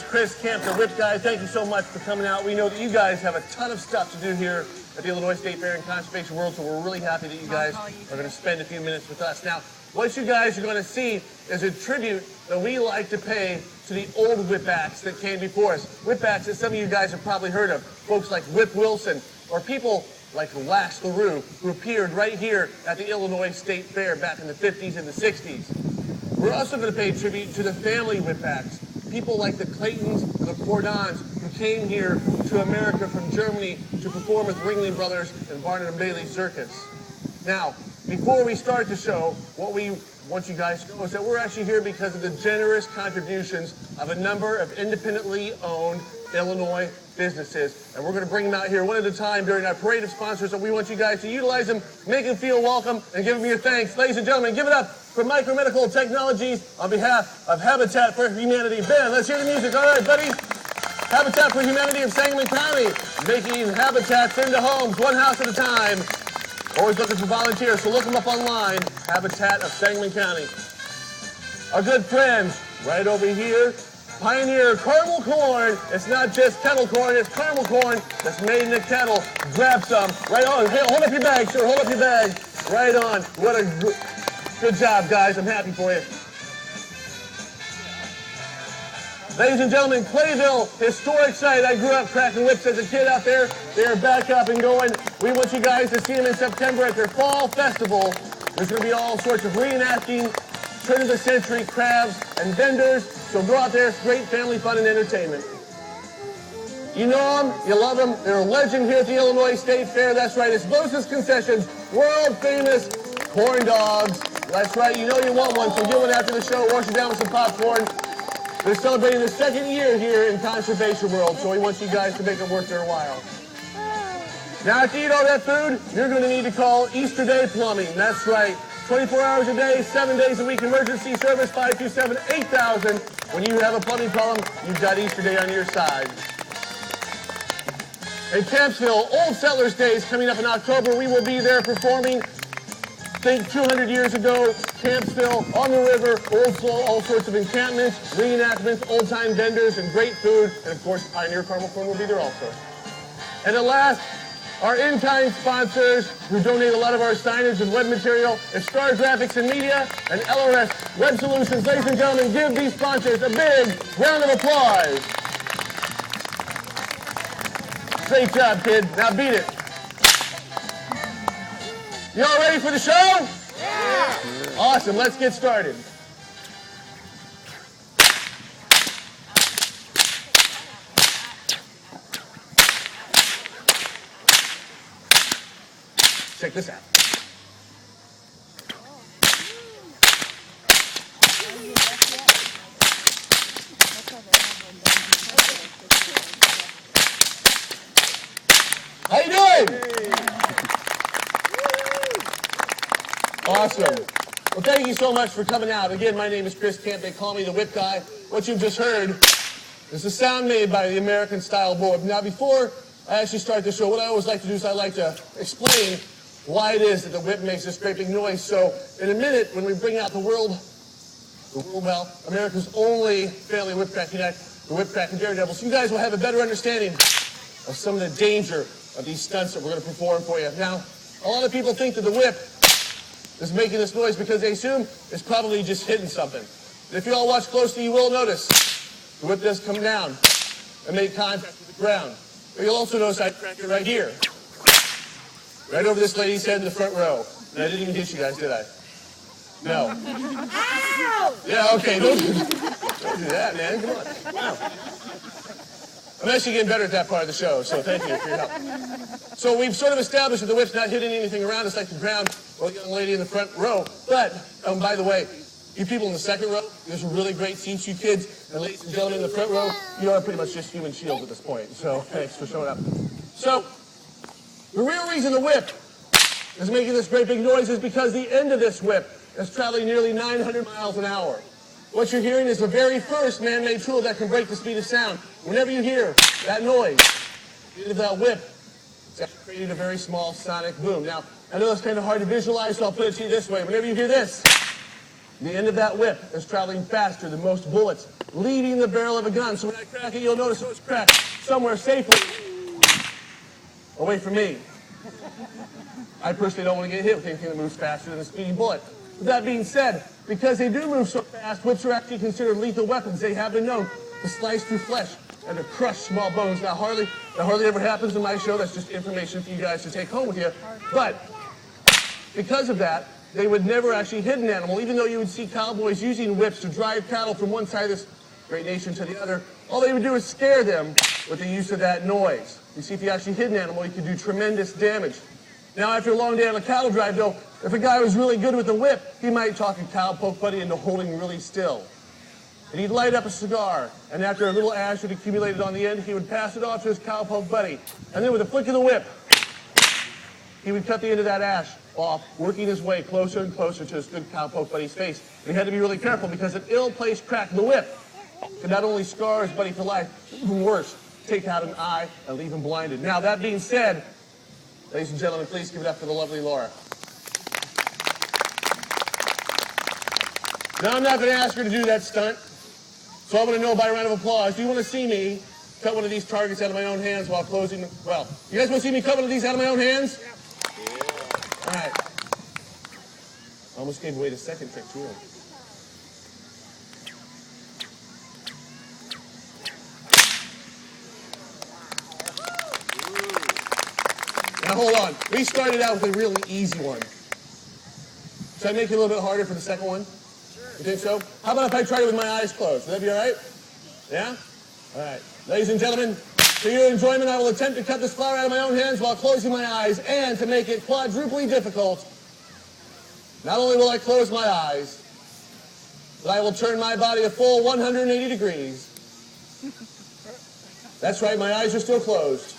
is Chris Camp, the Whip Guy. Thank you so much for coming out. We know that you guys have a ton of stuff to do here at the Illinois State Fair and Conservation World, so we're really happy that you guys are going to spend a few minutes with us. Now, what you guys are going to see is a tribute that we like to pay to the old whipbacks that came before us. Whipbacks that some of you guys have probably heard of. Folks like Whip Wilson, or people like Lash LaRue, who appeared right here at the Illinois State Fair back in the 50s and the 60s. We're also going to pay tribute to the family whipbacks. People like the Claytons and the Cordons, who came here to America from Germany to perform with Ringling Brothers and Barnum and Bailey Circus. Now, before we start the show, what we want you guys to know is that we're actually here because of the generous contributions of a number of independently owned Illinois businesses. And we're going to bring them out here one at a time during our parade of sponsors, and we want you guys to utilize them, make them feel welcome, and give them your thanks. Ladies and gentlemen, give it up for Micromedical Technologies on behalf of Habitat for Humanity. Ben, let's hear the music. All right, buddy. Habitat for Humanity of Sangamon County, making habitats into homes, one house at a time. Always looking for volunteers, so look them up online, Habitat of Sangamon County. Our good friends right over here, Pioneer Caramel Corn. It's not just kettle corn, it's caramel corn that's made in a kettle. Grab some. Right on. Hey, hold up your bag, sir. Hold up your bag. Right on. What a good job, guys. I'm happy for you. Ladies and gentlemen, Clayville, historic site. I grew up cracking whips as a kid out there. They are back up and going. We want you guys to see them in September at their fall festival. There's going to be all sorts of reenacting, turn-of-the-century crafts and vendors. So go out there. It's great family fun and entertainment. You know them. You love them. They're a legend here at the Illinois State Fair. That's right. It's Bosa's Concessions, world-famous corn dogs. That's right. You know you want one, so get one after the show. Wash it down with some popcorn. They're celebrating the second year here in Conservation World, so we want you guys to make it worth their while. Now, to eat all that food, you're going to need to call Easter Day Plumbing. That's right. 24 hours a day, 7 days a week, emergency service, 527-8000. When you have a plumbing problem, you've got Easter Day on your side. In Campsville, Old Settlers Day is coming up in October. We will be there performing. Think 200 years ago, Campsville, on the river, all sorts of encampments, reenactments, old-time vendors, and great food. And, of course, Pioneer Caramel Corn will be there also. And at last, our in-kind sponsors who donate a lot of our signage and web material is Star Graphics and Media and LRS Web Solutions. Ladies and gentlemen, give these sponsors a big round of applause. Great job, kid. Now beat it. You all ready for the show? Yeah! Awesome, let's get started. Check this out. How you doing? Awesome. Well, thank you so much for coming out. Again, my name is Chris Camp. They call me the Whip Guy. What you've just heard is the sound made by the American Style Board. Now, before I actually start the show, what I always like to do is I like to explain why it is that the whip makes this great big noise. So, in a minute, when we bring out America's only family whipcrack unit, the Whipcrack and Daredevils, you guys will have a better understanding of some of the danger of these stunts that we're going to perform for you. Now, a lot of people think that the whip is making this noise because they assume it's probably just hitting something. And if you all watch closely, you will notice the whip does come down and make contact with the ground. But you'll also notice I cracked it right here. Right over this lady's head in the front row. And I didn't even hit you guys, did I? No. Ow! Yeah, okay. Don't do that, man. Come on. Wow. I'm actually getting better at that part of the show, so thank you for your help. So we've sort of established that the whip's not hitting anything around us like the ground or the young lady in the front row. But, by the way, you people in the second row, there's really great seats, you kids. And ladies and gentlemen in the front row, you are pretty much just human shields at this point. So thanks for showing up. So the real reason the whip is making this great big noise is because the end of this whip is traveling nearly 900 miles an hour. What you're hearing is the very first man-made tool that can break the speed of sound. Whenever you hear that noise, the end of that whip, it's actually creating a very small sonic boom. Now, I know it's kind of hard to visualize, so I'll put it to you this way. Whenever you hear this, The end of that whip is traveling faster than most bullets, leaving the barrel of a gun. So when I crack it, you'll notice it's cracked somewhere safely away from me. I personally don't want to get hit with anything that moves faster than a speeding bullet. With that being said, because they do move so fast, whips are actually considered lethal weapons. They have been known to slice through flesh and to crush small bones. That hardly ever happens in my show. That's just information for you guys to take home with you. But because of that, they would never actually hit an animal, even though you would see cowboys using whips to drive cattle from one side of this great nation to the other. All they would do is scare them with the use of that noise. You see, if you actually hit an animal, you could do tremendous damage. Now, after a long day on a cattle drive, though, if a guy was really good with a whip, he might talk a cowpoke buddy into holding really still. And he'd light up a cigar, and after a little ash had accumulated on the end, he would pass it off to his cowpoke buddy. And then with a flick of the whip, he would cut the end of that ash off, working his way closer and closer to his good cowpoke buddy's face. And he had to be really careful because an ill-placed crack in the whip could not only scar his buddy for life, even worse, take out an eye and leave him blinded. Now, that being said, ladies and gentlemen, please give it up for the lovely Laura. Now, I'm not going to ask her to do that stunt, so I want to know by a round of applause, do you want to see me cut one of these targets out of my own hands while closing? Well, you guys want to see me cut one of these out of my own hands? Yeah. All right. Almost gave away the second trick, too. Now, hold on. We started out with a really easy one. Should I make it a little bit harder for the second one? Sure. You think so? How about if I tried it with my eyes closed? Would that be all right? Yeah? All right. Ladies and gentlemen, for your enjoyment, I will attempt to cut this flower out of my own hands while closing my eyes, and to make it quadruply difficult, not only will I close my eyes, but I will turn my body a full 180 degrees. That's right, my eyes are still closed.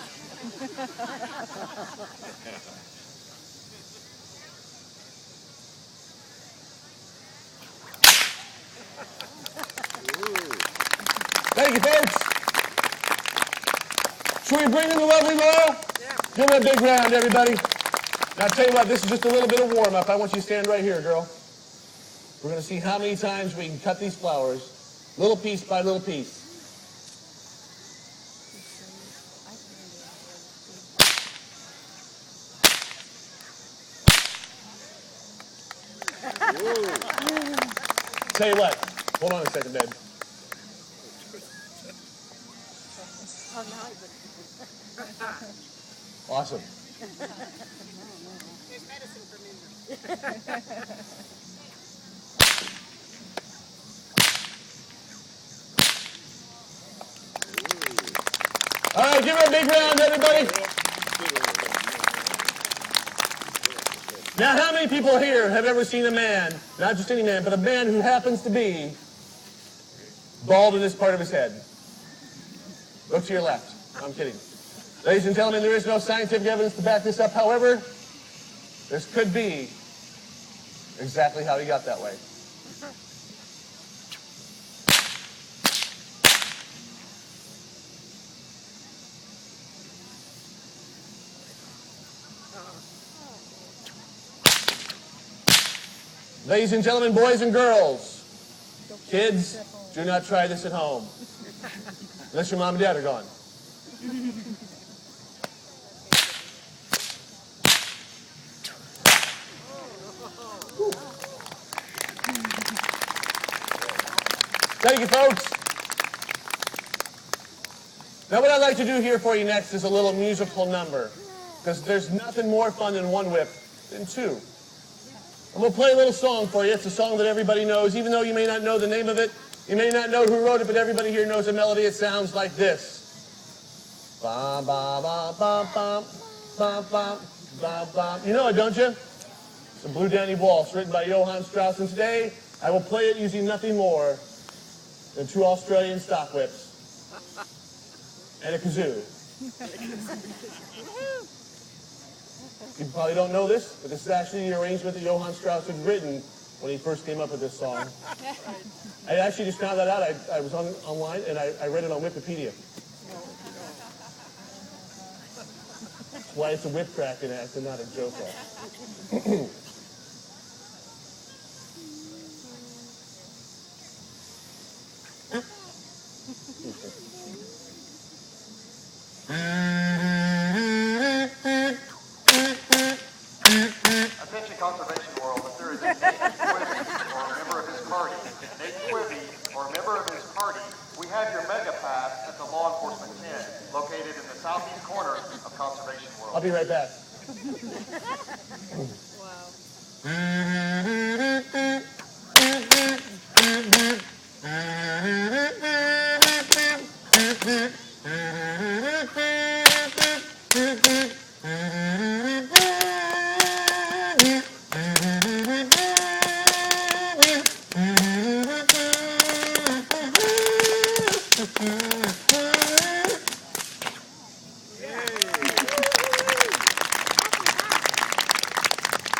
Thank you, folks. Should we bring in the lovely Laura? Yeah. Give her a big round, everybody. Now, I'll tell you what, this is just a little bit of warm-up. I want you to stand right here, girl. We're going to see how many times we can cut these flowers, little piece by little piece. Tell you what, hold on a second, babe. Awesome. There's medicine for men. All right, give her a big round, everybody. Now, how many people here have ever seen a man, not just any man, but a man who happens to be bald in this part of his head? Look to your left. I'm kidding. Ladies and gentlemen, there is no scientific evidence to back this up. However, this could be exactly how he got that way. Ladies and gentlemen, boys and girls, kids, do not try this at home. Unless your mom and dad are gone. Thank you, folks. Now, what I'd like to do here for you next is a little musical number, because there's nothing more fun than one whip than two. I'm going to play a little song for you. It's a song that everybody knows, even though you may not know the name of it. You may not know who wrote it, but everybody here knows the melody. It sounds like this. Ba, ba, ba, ba, ba, ba, ba, ba, ba. You know it, don't you? It's a Blue Danny Waltz, written by Johann Strauss. And today, I will play it using nothing more than two Australian stock whips and a kazoo. You probably don't know this, but this is actually the arrangement that Johann Strauss had written when he first came up with this song. I actually just found that out. I was online, and I read it on Wikipedia. That's why it's a whip cracking act and not a joke act. be right back. Wow.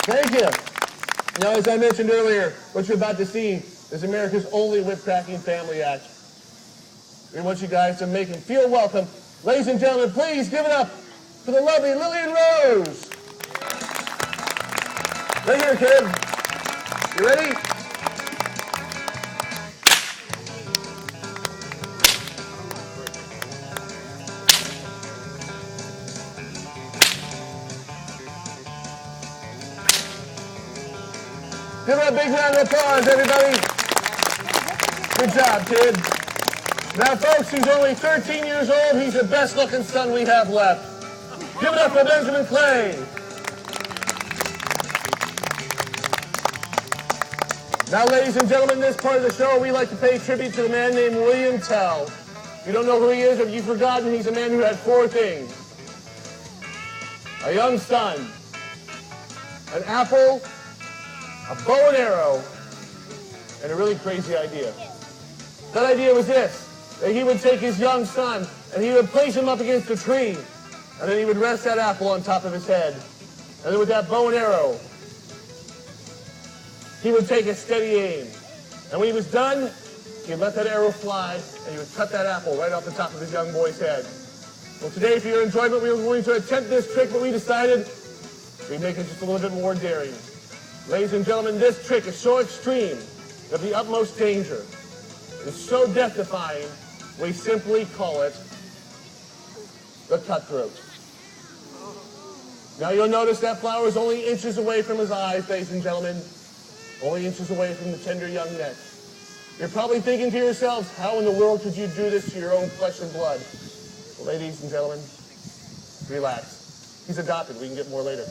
Thank you. Now, as I mentioned earlier, what you're about to see is America's only whip-cracking family act. We want you guys to make him feel welcome. Ladies and gentlemen, please give it up for the lovely Lillian Rose. Right here, kid. You ready? Give her a big round of applause, everybody. Good job, kid. Now, folks, he's only 13 years old. He's the best-looking son we have left. Give it up for Benjamin Clay. Now, ladies and gentlemen, this part of the show, we like to pay tribute to a man named William Tell. If you don't know who he is, or if you've forgotten, he's a man who had 4 things. A young son, an apple, a bow and arrow, and a really crazy idea. That idea was this, that he would take his young son and he would place him up against a tree, and then he would rest that apple on top of his head. And then with that bow and arrow, he would take a steady aim. And when he was done, he'd let that arrow fly, and he would cut that apple right off the top of his young boy's head. Well, today, for your enjoyment, we were going to attempt this trick, but we decided we'd make it just a little bit more daring. Ladies and gentlemen, this trick is so extreme, of the utmost danger. It's so death-defying, we simply call it the cutthroat. Now you'll notice that flower is only inches away from his eyes, ladies and gentlemen, only inches away from the tender young neck. You're probably thinking to yourselves, how in the world could you do this to your own flesh and blood? Well, ladies and gentlemen, relax. He's adopted. We can get more later.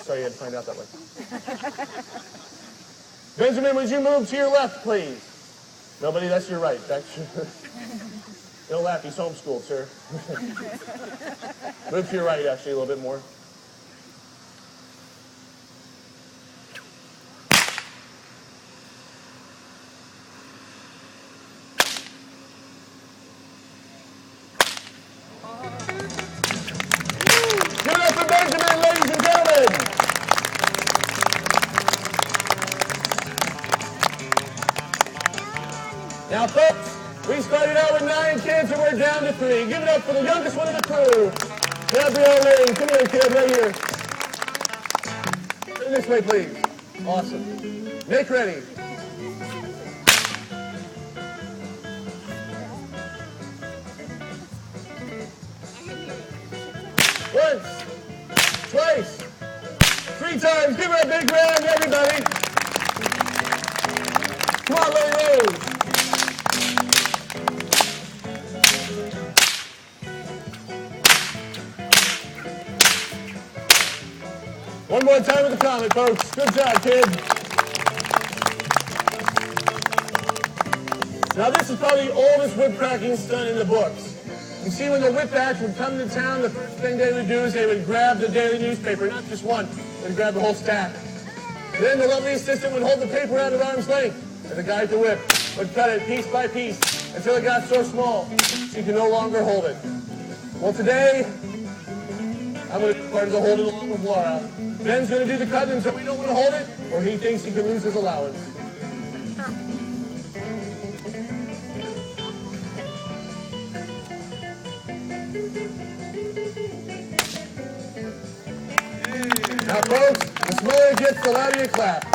Sorry you had to find out that way. Benjamin, would you move to your left, please? Nobody, that's your right. That's your... Don't laugh, he's homeschooled, sir. Move to your right, actually, a little bit more. Give it up for Benjamin, ladies and gentlemen. Now, folks, we started out with 9 kids and we're down to 3. Give it up for the youngest one of the crew. Gabrielle Lane, come here, kid, right here. Turn this way, please. Awesome. Make ready. Once, twice, 3 times. Give her a big round, everybody. Come on, Lily Rose. One more time with the comment, folks. Good job, kid. Now, this is probably the oldest whip-cracking stunt in the books. You see, when the whip batch would come to town, the first thing they would do is they would grab the daily newspaper, not just one, they'd grab the whole stack. Then the lovely assistant would hold the paper out at arm's length, and the guy at the whip would cut it piece by piece until it got so small she could no longer hold it. Well, today, I'm going to be part of the hold it along with Laura. Ben's going to do the cutting so we don't want to hold it, or he thinks he could lose his allowance. Now, folks, the smaller it gets, the louder you clap.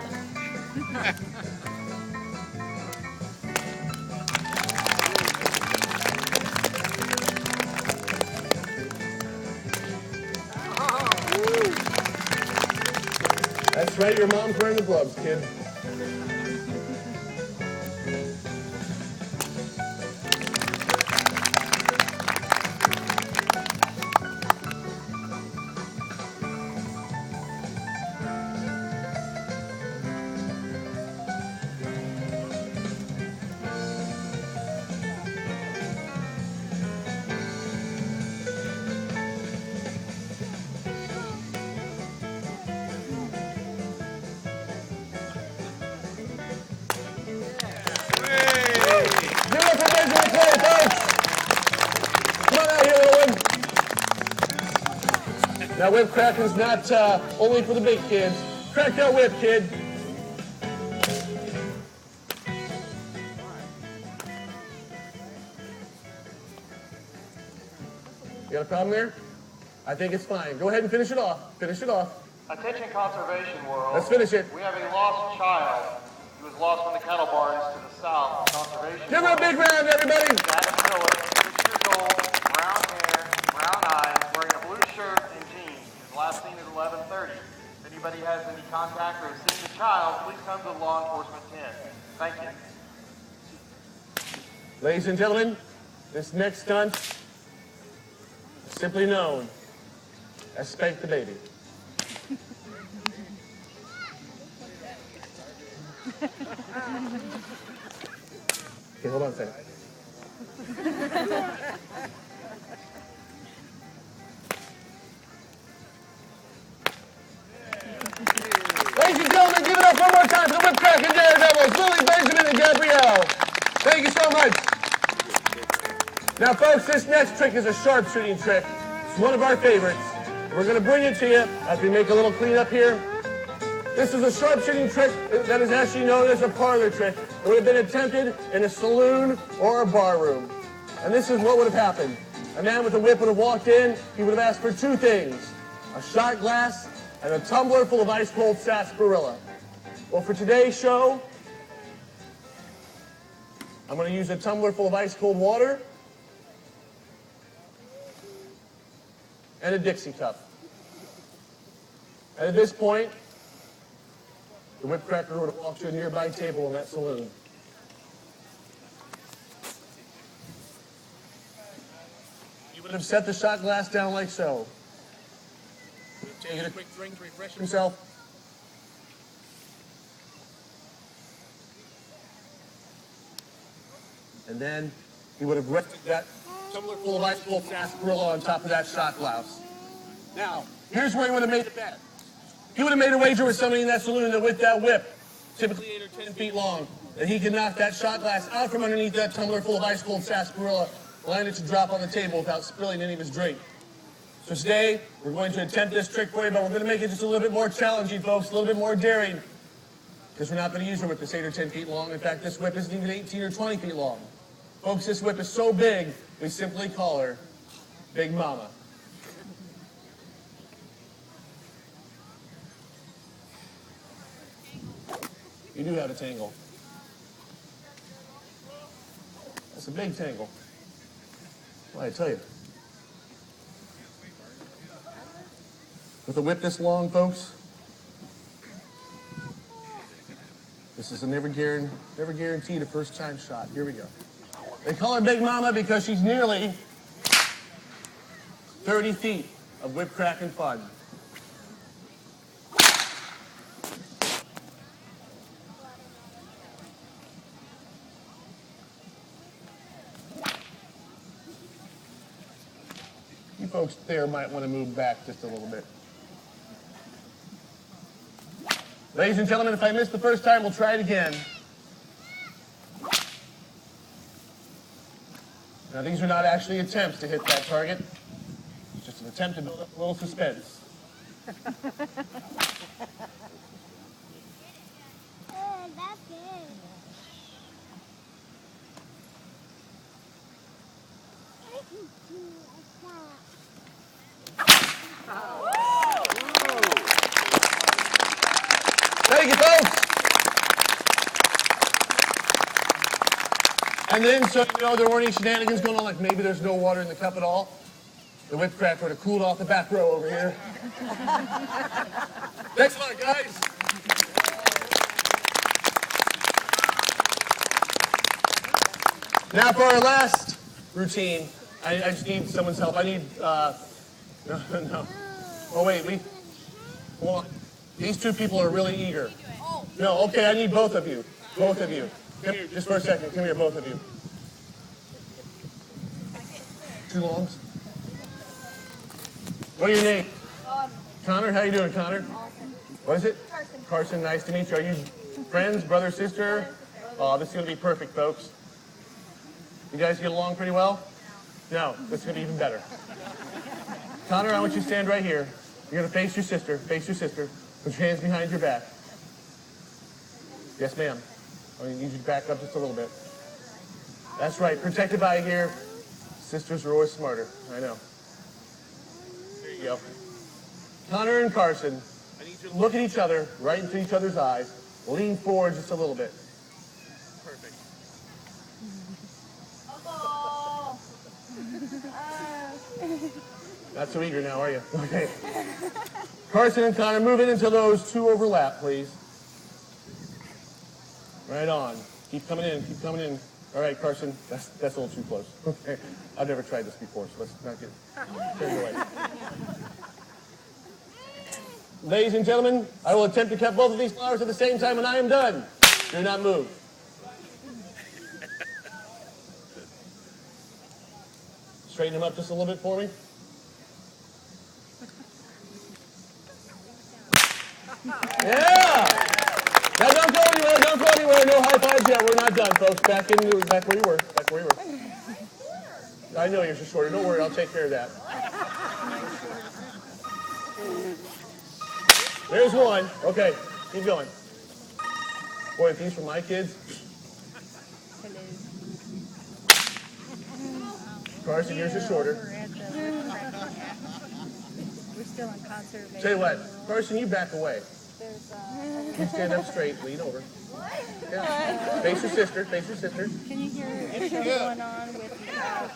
That's right, your mom's wearing the gloves, kid. Now whip cracking's not only for the big kids. Crack that whip, kid. You got a problem there? I think it's fine. Go ahead and finish it off. Finish it off. Attention conservation world. Let's finish it. We have a lost child who was lost from the cattle barns to the south. Conservation Give her a big round, everybody. Adam Miller, 6 years old, brown hair, brown eyes, wearing a blue shirt and jeans. His last seen at 11:30. If anybody has any contact or has seen the child, please come to the law enforcement tent. Thank you. Ladies and gentlemen, this next stunt is simply known as Spank the Baby. Okay, hold on a second. Ladies and gentlemen, give it up one more time for the whip cracking daredevils, Lily, Benjamin, and Gabrielle. Thank you so much. Now, folks, this next trick is a sharpshooting trick. It's one of our favorites. We're going to bring it to you as we make a little cleanup here. This is a sharpshooting trick that is actually known as a parlor trick. It would have been attempted in a saloon or a bar room. And this is what would have happened. A man with a whip would have walked in. He would have asked for two things: a shot glass and a tumbler full of ice-cold sarsaparilla. Well, for today's show, I'm going to use a tumbler full of ice-cold water and a Dixie cup. And at this point, the whip cracker would have walked to a nearby table in that saloon. He would have set the shot glass down like so. Taking a quick drink to refresh himself. And then he would have rested that tumbler full of ice-cold sarsaparilla on top of that shot glass. Now, here's where he would have made the bet. He would have made a wager with somebody in that saloon that with that whip, typically 8 or 10 feet long, that he could knock that shot glass out from underneath that tumbler full of ice-cold sarsaparilla, allowing it to drop on the table without spilling any of his drink. So today, we're going to attempt this trick for you, but we're going to make it just a little bit more challenging, folks, a little bit more daring, because we're not going to use a whip that's 8 or 10 feet long. In fact, this whip isn't even 18 or 20 feet long. Folks, this whip is so big, we simply call her Big Mama. You do have a tangle. That's a big tangle. Well, I tell you. With a whip this long, folks, this is a never guaranteed a first-time shot. Here we go. They call her Big Mama because she's nearly 30 feet of whip cracking fun. You folks there might want to move back just a little bit. Ladies and gentlemen, if I missed the first time, we'll try it again. Now, these are not actually attempts to hit that target. It's just an attempt to build up a little suspense. That's good. Thank you, folks. And then, so you know there weren't any shenanigans going on, like maybe there's no water in the cup at all, the whip cracker would have cooled off the back row over here. Thanks a lot, guys. Now for our last routine, I just need someone's help. I need, no. Oh, wait, hold on. These two people are really eager. No, okay, I need both of you. Both of you. Come here, just for a second. Come here, both of you. Two longs. What are your names? Connor, how you doing, Connor? What is it? Carson. Carson, nice to meet you. Are you friends, brother, sister? Oh, this is going to be perfect, folks. You guys get along pretty well? No, this is going to be even better. Connor, I want you to stand right here. You're gonna face your sister. Face your sister. Put your hands behind your back. Yes, ma'am. I need you to back up just a little bit. That's right. Protected by here. Sisters are always smarter. I know. There you go. Connor and Carson, I need you to look at each other, right into each other's eyes. Lean forward just a little bit. Perfect. Not so eager now, are you? Okay. Carson and Connor, move in until those two overlap, please. Right on. Keep coming in, keep coming in. All right, Carson, that's a little too close. Okay. I've never tried this before, so let's not get carried away. Ladies and gentlemen, I will attempt to cut both of these flowers at the same time when I am done. Do not move. Straighten them up just a little bit for me. Yeah! Now don't go anywhere, don't go anywhere. No high fives yet. We're not done, folks. Back where you were. Back where you were. I know you're just shorter. Don't worry, I'll take care of that. There's one. Okay, keep going. Boy, if these were my kids. Carson, yours is shorter. We're still in conservation. Tell you what, Carson, you back away. You stand up straight, lean over. Yeah. Face your sister, face your sister. Can you hear a show going on with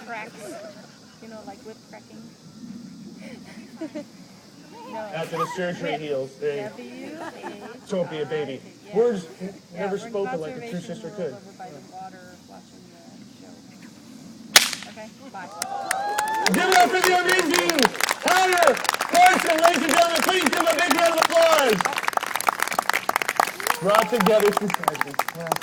cracks? You know, like whip cracking? No. After the surgery heals, they W-H. don't be a baby. Yeah. Words Yeah, never we're in spoken like a true conservation sister world could. over by the water watching the show. Okay, bye. Give it up for the amazing Connor Carson, ladies and gentlemen. Please give them a big round of applause. Brought together precisely. Well.